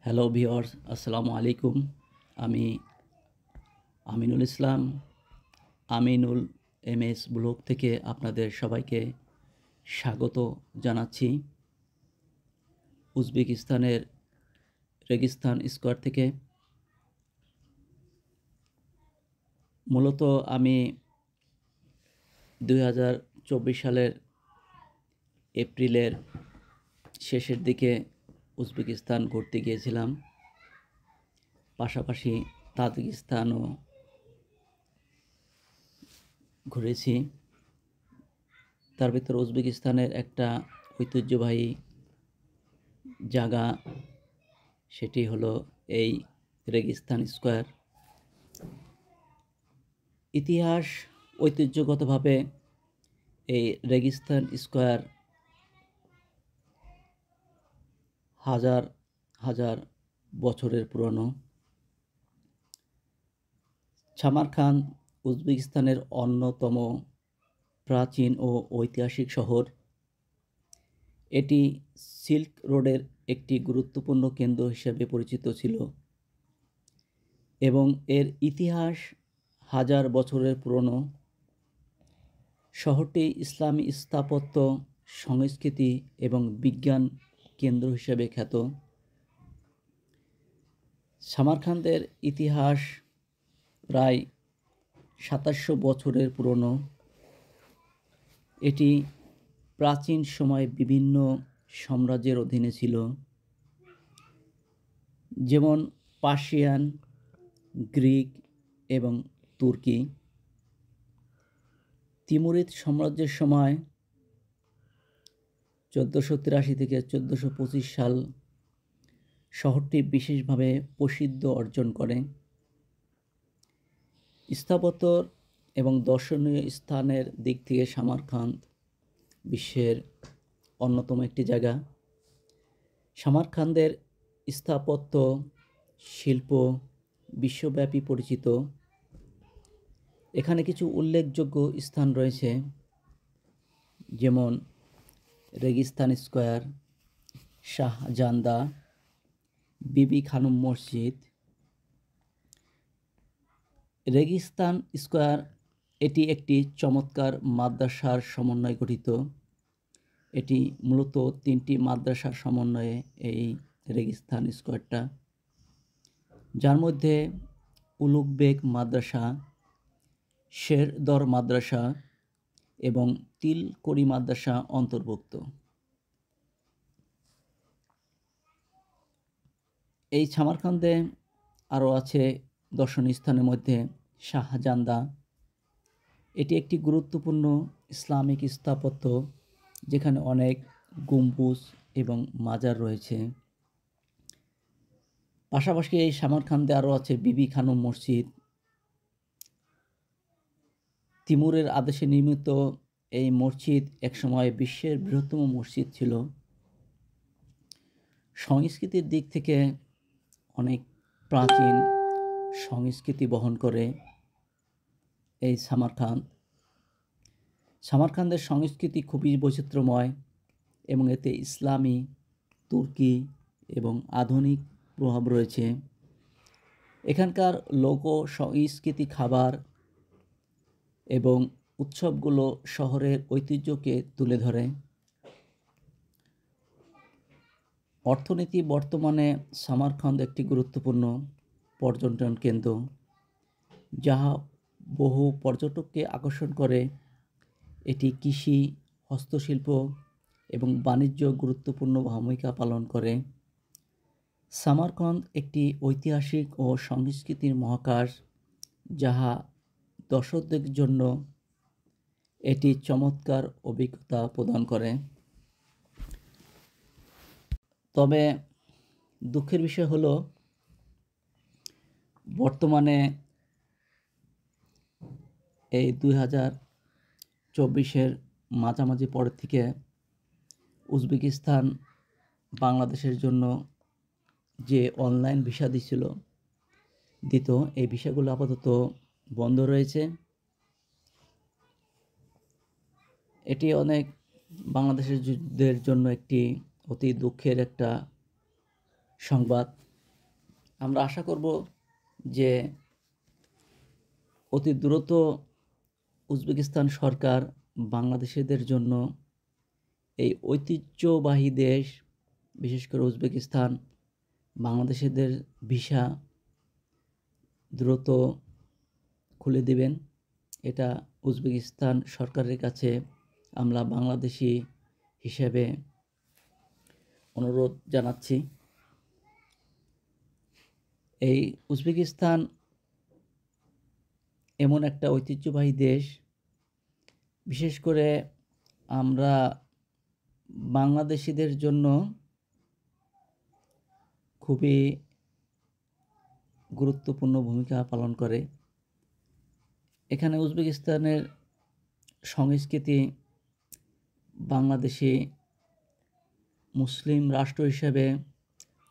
Hello viewers, আসসালামু আলাইকুম। আমি আমিনুল ইসলাম, আমিনুল এমএস ব্লগ থেকে আপনাদের সবাইকে স্বাগত জানাচ্ছি। উজবেকিস্তানের রেগিস্তান স্কোয়ার থেকে। মূলত আমি 2024 সালের এপ্রিলের শেষের দিকে উজবেকিস্তান ঘুরতে গিয়েছিলাম। পাশাপাশি তাজিকিস্তানও ঘুরেছি। তার ভিতর উজবেকিস্তানের একটা ঐতিহ্যবাহী জায়গা, সেটি হলো এই রেগিস্তান স্কোয়ার। ইতিহাস ঐতিহ্যগতভাবে এই রেগিস্তান স্কোয়ার হাজার হাজার বছরের পুরনো। সামারকান্দ উজবেকিস্তানের অন্যতম প্রাচীন ও ঐতিহাসিক শহর। এটি সিল্ক রোডের একটি গুরুত্বপূর্ণ কেন্দ্র হিসেবে পরিচিত ছিল এবং এর ইতিহাস হাজার বছরের পুরনো। শহরটি ইসলামী স্থাপত্য, সংস্কৃতি এবং বিজ্ঞান কেন্দ্র হিসেবে খ্যাত। সামারকান্দের ইতিহাস প্রায় 2700 বছরের পুরনো। এটি প্রাচীন সময়ে বিভিন্ন সাম্রাজ্যের অধীনে ছিল, যেমন পার্সিয়ান, গ্রিক এবং তুর্কি। তিমুরিদ সাম্রাজ্যের সময় 1483 থেকে 1425 সাল শহরটি বিশেষভাবে প্রসিদ্ধ অর্জন করে। স্থাপত্য এবং দর্শনীয় স্থানের দিক থেকে সামারকান্দ বিশ্বের অন্যতম একটি জায়গা। সামারকান্দের স্থাপত্য শিল্প বিশ্বব্যাপী পরিচিত। এখানে কিছু উল্লেখযোগ্য স্থান রয়েছে, যেমন রেগিস্তান স্কোয়ার, শাহজান্দা, বিবি খানুম মসজিদ। রেগিস্তান স্কোয়ার এটি একটি চমৎকার মাদ্রাসার সমন্বয়ে গঠিত। এটি মূলত 3টি মাদ্রাসার সমন্বয়ে এই রেগিস্তান স্কোয়ারটা, যার মধ্যে উলুগবেগ মাদ্রাসা, শেরদর মাদ্রাসা এবং তিলকড়ি মাদ্রাসা অন্তর্ভুক্ত। এই সামারকান্দে আরও আছে দর্শনীয় স্থানের মধ্যে শাহজান্দা। এটি একটি গুরুত্বপূর্ণ ইসলামিক স্থাপত্য, যেখানে অনেক গম্বুজ এবং মাজার রয়েছে। পাশাপাশি এই সামারকান্দে আরও আছে বিবি খানুম মসজিদ। তিমুরের আদেশে নির্মিত এই মসজিদ একসময় বিশ্বের বৃহত্তম মসজিদ ছিল। সংস্কৃতির দিক থেকে অনেক প্রাচীন সংস্কৃতি বহন করে এই সামারকান্দ। সামারকান্দের সংস্কৃতি খুবই বৈচিত্র্যময় এবং এতে ইসলামী, তুর্কি এবং আধুনিক প্রভাব রয়েছে। এখানকার লোক সংস্কৃতি, খাবার এবং উৎসবগুলো শহরের ঐতিহ্যকে তুলে ধরে। অর্থনীতি বর্তমানে সামারকান্দ একটি গুরুত্বপূর্ণ পর্যটন কেন্দ্র, যা বহু পর্যটককে আকর্ষণ করে। এটি কৃষি, হস্তশিল্প এবং বাণিজ্য গুরুত্বপূর্ণ ভূমিকা পালন করে। সামারকান্দ একটি ঐতিহাসিক ও সংস্কৃতির মহাকাশ, যাহা দর্শকদের জন্য এটি চমৎকার অভিজ্ঞতা প্রদান করে। তবে দুঃখের বিষয় হলো, বর্তমানে এই 2024-এর মাঝামাঝি পরের থেকে উজবেকিস্তান বাংলাদেশের জন্য যে অনলাইন ভিসা দিত, এই ভিসাগুলো আপাতত বন্ধ রয়েছে। এটি অনেক বাংলাদেশের জন্য একটি অতি দুঃখের একটা সংবাদ। আমরা আশা করব যে অতি দ্রুত উজবেকিস্তান সরকার বাংলাদেশিদের জন্য এই ঐতিহ্যবাহী দেশ, বিশেষ করে উজবেকিস্তান, বাংলাদেশিদের ভিসা দ্রুত খুলে দিবেন। এটা উজবেকিস্তান সরকারের কাছে আমরা বাংলাদেশি হিসেবে অনুরোধ জানাচ্ছি। এই উজবেকিস্তান এমন একটা ঐতিহ্যবাহী দেশ, বিশেষ করে আমরা বাংলাদেশিদের জন্য খুবই গুরুত্বপূর্ণ ভূমিকা পালন করে। এখানে উজবেকিস্তানের সংস্কৃতি বাংলাদেশি মুসলিম রাষ্ট্র হিসেবে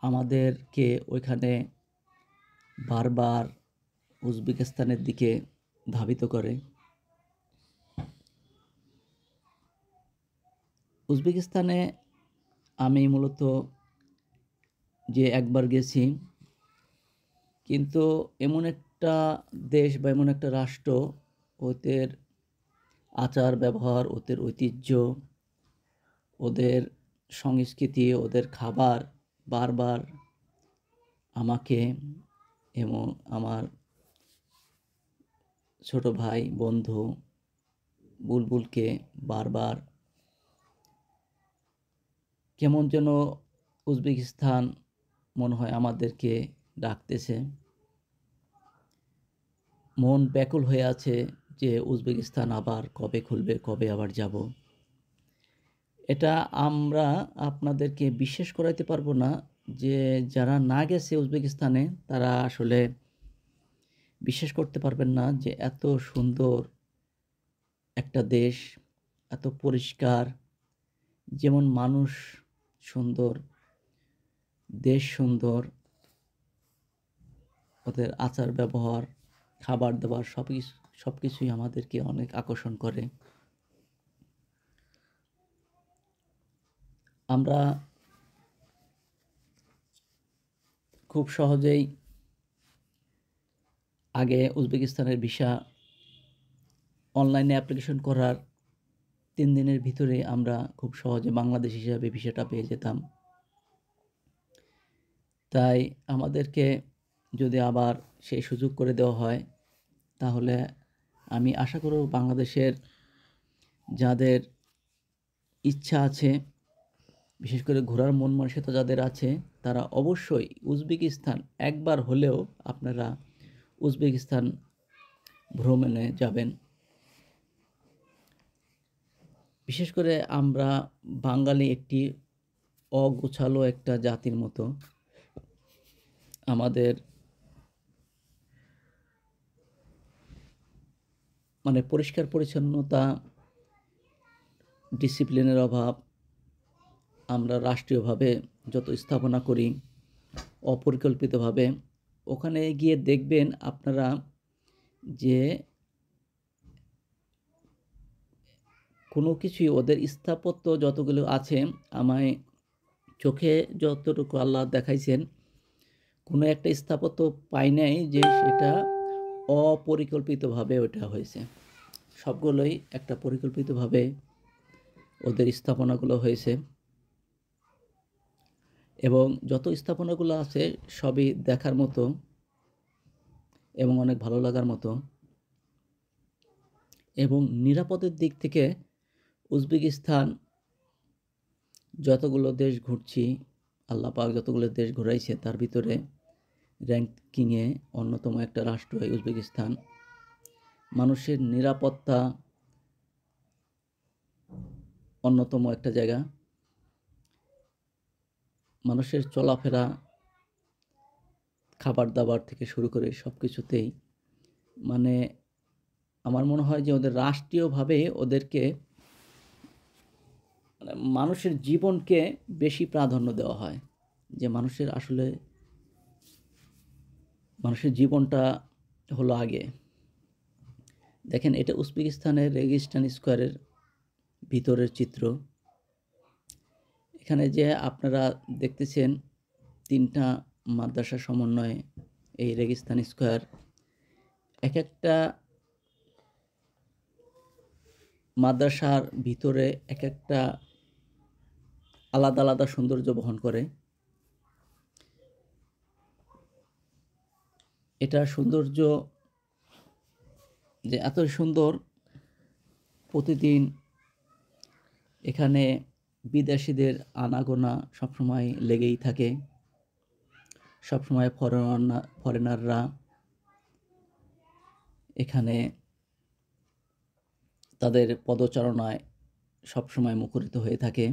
আমাদেরকে ওইখানে বারবার উজবেকিস্তানের দিকে ধাবিত করে। উজবেকিস্তানে আমি মূলত যে একবার গেছি, কিন্তু এমন একটা দেশ বা এমন একটা রাষ্ট্র, ওদের আচার ব্যবহার, ওদের ঐতিহ্য, ওদের সংস্কৃতি, ওদের খাবার বারবার আমাকে এবং আমার ছোট ভাই বন্ধু বুলবুলকে বারবার কেমন যেন উজবেকিস্তান মনে হয় আমাদেরকে ডাকতেছে। মন ব্যাকুল হয়ে আছে যে উজবেকিস্তান আবার কবে খুলবে, কবে আবার যাব। এটা আমরা আপনাদেরকে বিশ্বাস করাইতে পারবো না, যে যারা না গেছে উজবেকিস্তানে তারা আসলে বিশ্বাস করতে পারবেন না যে এত সুন্দর একটা দেশ, এত পরিষ্কার, যেমন মানুষ সুন্দর, দেশ সুন্দর, ওদের আচার ব্যবহার, খাবার দাবার সব কিছুই আমাদেরকে অনেক আকর্ষণ করে। আমরা খুব সহজেই আগে উজবেকিস্তানের ভিসা অনলাইনে অ্যাপ্লিকেশন করার 3 দিনের ভিতরে আমরা খুব সহজে বাংলাদেশ হিসাবে ভিসাটা পেয়ে যেতাম। তাই আমাদেরকে যদি আবার সেই সুযোগ করে দেওয়া হয়, তাহলে আমি আশা করব বাংলাদেশের যাদের ইচ্ছা আছে, বিশেষ করে ঘোরার মন মানসিকতা যাদের আছে, তারা অবশ্যই উজবেকিস্তান একবার হলেও আপনারা উজবেকিস্তান ভ্রমণে যাবেন। বিশেষ করে আমরা বাঙালি একটি অগোছালো একটা জাতির মতো। আমাদের মানে পরিষ্কার পরিচ্ছন্নতা, ডিসিপ্লিনের অভাব। আমরা রাষ্ট্রীয়ভাবে যত স্থাপনা করি অপরিকল্পিতভাবে, ওখানে গিয়ে দেখবেন আপনারা যে কোনো কিছুই, ওদের স্থাপত্য যতগুলো আছে, আমায় চোখে যতটুকু আল্লাহ দেখাইছেন, কোনো একটা স্থাপত্য পাই নাই যে সেটা অপরিকল্পিতভাবে ওটা হয়েছে। সবগুলোই একটা পরিকল্পিতভাবে ওদের স্থাপনাগুলো হয়েছে, এবং যত স্থাপনাগুলো আছে সবই দেখার মতো এবং অনেক ভালো লাগার মতো। এবং নিরাপদের দিক থেকে উজবেকিস্তান যতগুলো দেশ ঘুরছি, আল্লাহ পাক যতগুলো দেশ ঘুরাইছে তার ভিতরে র্যাঙ্কিংয়ে অন্যতম একটা রাষ্ট্র হয় উজবেকিস্তান। মানুষের নিরাপত্তা অন্যতম একটা জায়গা। মানুষের চলাফেরা, খাবার দাবার থেকে শুরু করে সব কিছুতেই মানে আমার মনে হয় যে ওদের রাষ্ট্রীয়ভাবে ওদেরকে মানুষের জীবনকে বেশি প্রাধান্য দেওয়া হয়, যে মানুষের জীবনটা হলো আগে। দেখেন, এটা উজবেকিস্তানের রেগিস্তান স্কোয়ারের ভিতরের চিত্র। এখানে যে আপনারা দেখতেছেন 3টা মাদ্রাসার সমন্বয়ে এই রেগিস্তান স্কয়ার। এক একটা মাদ্রাসার ভিতরে এক একটা আলাদা আলাদা সৌন্দর্য বহন করে। এটা সৌন্দর্য যে এত সুন্দর, প্রতিদিন এখানে বিদেশিদের আনাগোনা সবসময় লেগেই থাকে। সবসময় ফরেনাররা এখানে তাদের পদচারণায় সবসময় মুখরিত হয়ে থাকে।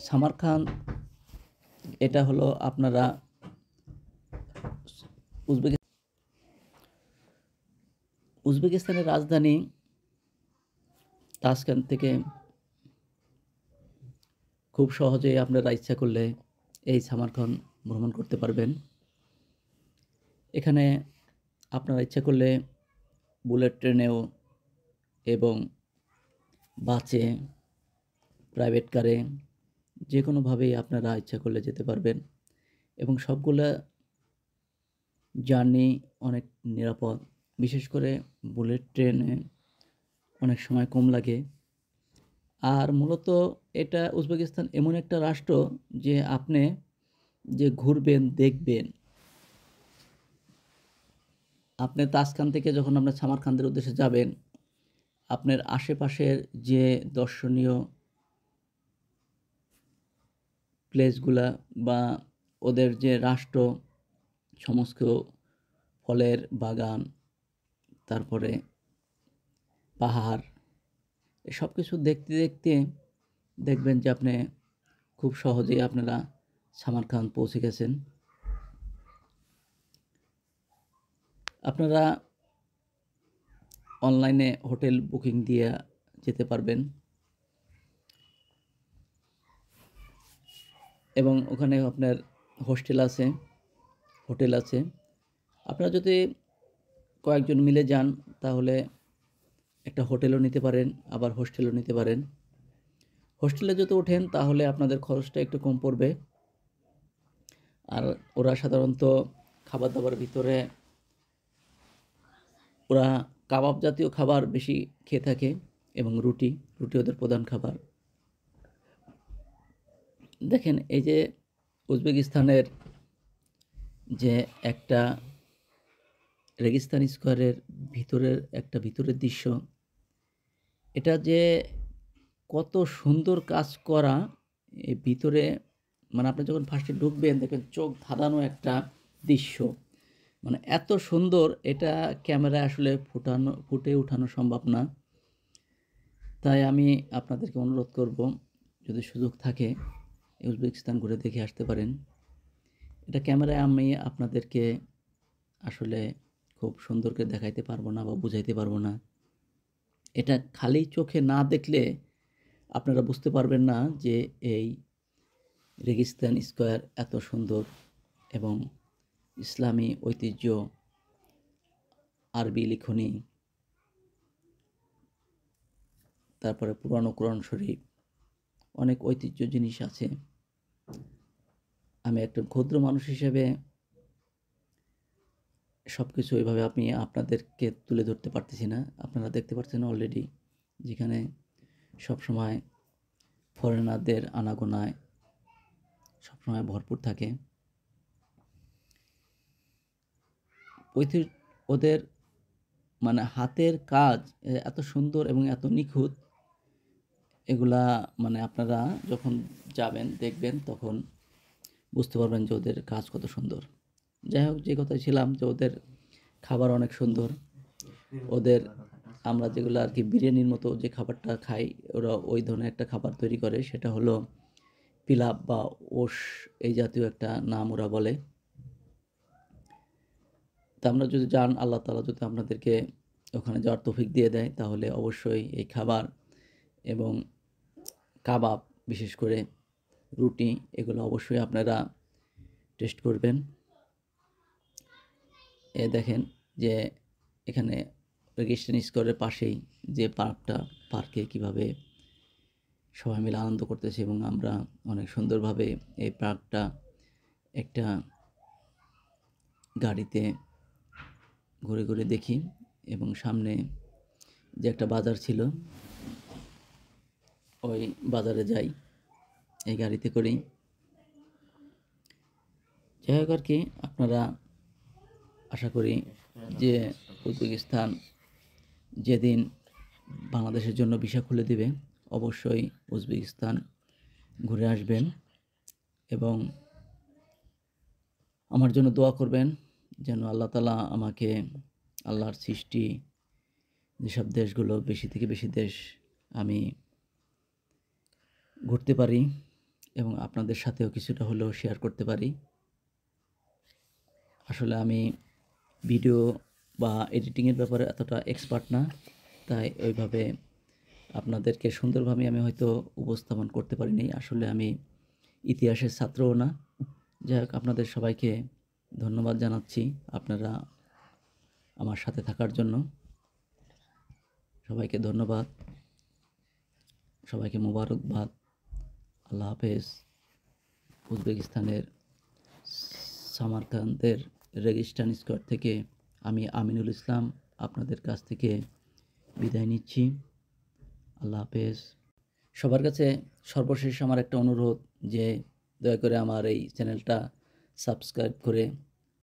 সামারকান্দ এটা হলো আপনারা উজবেকিস্তানের রাজধানী তাশকেন্ত থেকে খুব সহজেই আপনারা ইচ্ছা করলে এই সামারকান্দ ভ্রমণ করতে পারবেন। এখানে আপনারা ইচ্ছা করলে বুলেট ট্রেনেও এবং বাসে, প্রাইভেট কারে যে কোনোভাবেই আপনারা ইচ্ছা করলে যেতে পারবেন এবং সবগুলা জার্নি অনেক নিরাপদ। বিশেষ করে বুলেট ট্রেনে অনেক সময় কম লাগে। আর মূলত এটা উজবেকিস্তান এমন একটা রাষ্ট্র যে আপনি যে ঘুরবেন, দেখবেন, আপনি তাসকান থেকে যখন আপনার সামারকান্দের উদ্দেশ্যে যাবেন, আপনার আশেপাশের যে দর্শনীয় প্লেসগুলা বা ওদের যে রাষ্ট্র, সমস্ত ফলের বাগান, তারপরে পাহাড়, সব কিছু দেখতে দেখতে দেখবেন যে আপনি খুব সহজেই আপনারা সামারকান্দ পৌঁছে গেছেন। আপনারা অনলাইনে হোটেল বুকিং দিয়ে যেতে পারবেন এবং ওখানে আপনার হোটেল আছে। আপনারা যদি কয়েকজন মিলে যান তাহলে একটা হোটেলও নিতে পারেন, আবার হোস্টেলও নিতে পারেন। হোস্টেলে যদি ওঠেন তাহলে আপনাদের খরচটা একটু কম পড়বে। আর ওরা সাধারণত খাবার দাবার ভিতরে ওরা কাবাব জাতীয় খাবার বেশি খেয়ে থাকে এবং রুটি ওদের প্রধান খাবার। দেখেন এই যে উজবেকিস্তানের যে একটা রেগিস্তান স্কয়ারের ভিতরের দৃশ্য, এটা যে কত সুন্দর কাজ করা। এই ভিতরে মানে আপনি যখন ফার্স্টে ঢুকবেন দেখবেন চোখ ধাঁধানো একটা দৃশ্য, মানে এত সুন্দর, এটা ক্যামেরায় আসলে ফুটে ওঠানো সম্ভব না। তাই আমি আপনাদেরকে অনুরোধ করব, যদি সুযোগ থাকে উজবেকিস্তান ঘুরে দেখে আসতে পারেন। এটা ক্যামেরায় আমি আপনাদেরকে আসলে খুব সুন্দর করে দেখাইতে পারবো না বা বুঝাইতে পারবো না। এটা খালি চোখে না দেখলে আপনারা বুঝতে পারবেন না যে এই রেগিস্তান স্কয়ার এত সুন্দর এবং ইসলামী ঐতিহ্য, আরবি লিখনি, তারপরে পুরানো কোরআন শরীফ, অনেক ঐতিহ্য জিনিস আছে। আমি একটা ক্ষুদ্র মানুষ হিসেবে সব কিছু ওইভাবে আমি আপনাদেরকে তুলে ধরতে পারতেছি না। আপনারা দেখতে পাচ্ছেন অলরেডি, যেখানে সবসময় ফরেনারদের আনাগোনায় সবসময় ভরপুর থাকে। ওদের মানে হাতের কাজ এত সুন্দর এবং এত নিখুঁত, এগুলা মানে আপনারা যখন যাবেন দেখবেন তখন বুঝতে পারবেন যে ওদের কাজ কত সুন্দর। যাই হোক, যে কথায় ছিলাম যে ওদের খাবার অনেক সুন্দর। ওদের আমরা যেগুলো আর কি বিরিয়ানির মতো যে খাবারটা খাই, ওরা ওই ধরনের একটা খাবার তৈরি করে, সেটা হলো পিলাপ বা ওশ, এই জাতীয় একটা নাম ওরা বলে। তা আমরা যদি যান, আল্লাহ তাআলা যদি আপনাদেরকে ওখানে যাওয়ার তৌফিক দিয়ে দেয়, তাহলে অবশ্যই এই খাবার এবং কাবাব, বিশেষ করে রুটি, এগুলো অবশ্যই আপনারা টেস্ট করবেন। দেখেন যে এখানে রেগিস্তান স্কয়ারের পাশেই যে পার্কে কীভাবে সবাই মিলে আনন্দ করতেছি এবং আমরা অনেক সুন্দরভাবে এই পার্কটা একটা গাড়িতে ঘুরে ঘুরে দেখি এবং সামনে যে একটা বাজার ছিল ওই বাজারে যাই এই গাড়িতে করেই। যাই হোক আর কি, আপনারা আশা করি যে উজবেকিস্তান যেদিন বাংলাদেশের জন্য ভিসা খুলে দিবে অবশ্যই উজবেকিস্তান ঘুরে আসবেন এবং আমার জন্য দোয়া করবেন যেন আল্লাহ তাআলা আমাকে আল্লাহর সৃষ্টি যেসব দেশগুলো বেশি থেকে বেশি দেশ আমি ঘুরতে পারি এবং আপনাদের সাথেও কিছুটা হলেও শেয়ার করতে পারি। আসলে আমি ভিডিও বা এডিটিংয়ের ব্যাপারে এতটা এক্সপার্ট না, তাই ওইভাবে আপনাদেরকে সুন্দরভাবে আমি হয়তো উপস্থাপন করতে পারিনি। আসলে আমি ইতিহাসের ছাত্রও না। যাই হোক, আপনাদের সবাইকে ধন্যবাদ জানাচ্ছি আপনারা আমার সাথে থাকার জন্য। সবাইকে ধন্যবাদ, সবাইকে মোবারকবাদ। আল্লাহ হাফেজ। উজবেকিস্তানের সামারকান্দের রেগিস্তান স্কোয়ার থেকে আমি আমিনুল ইসলাম আপনাদের কাছ থেকে বিদায় নিচ্ছি। আল্লাহ হাফেজ। সবার কাছে সর্বশেষ আমার একটা অনুরোধ যে দয়া করে আমার এই চ্যানেলটা সাবস্ক্রাইব করে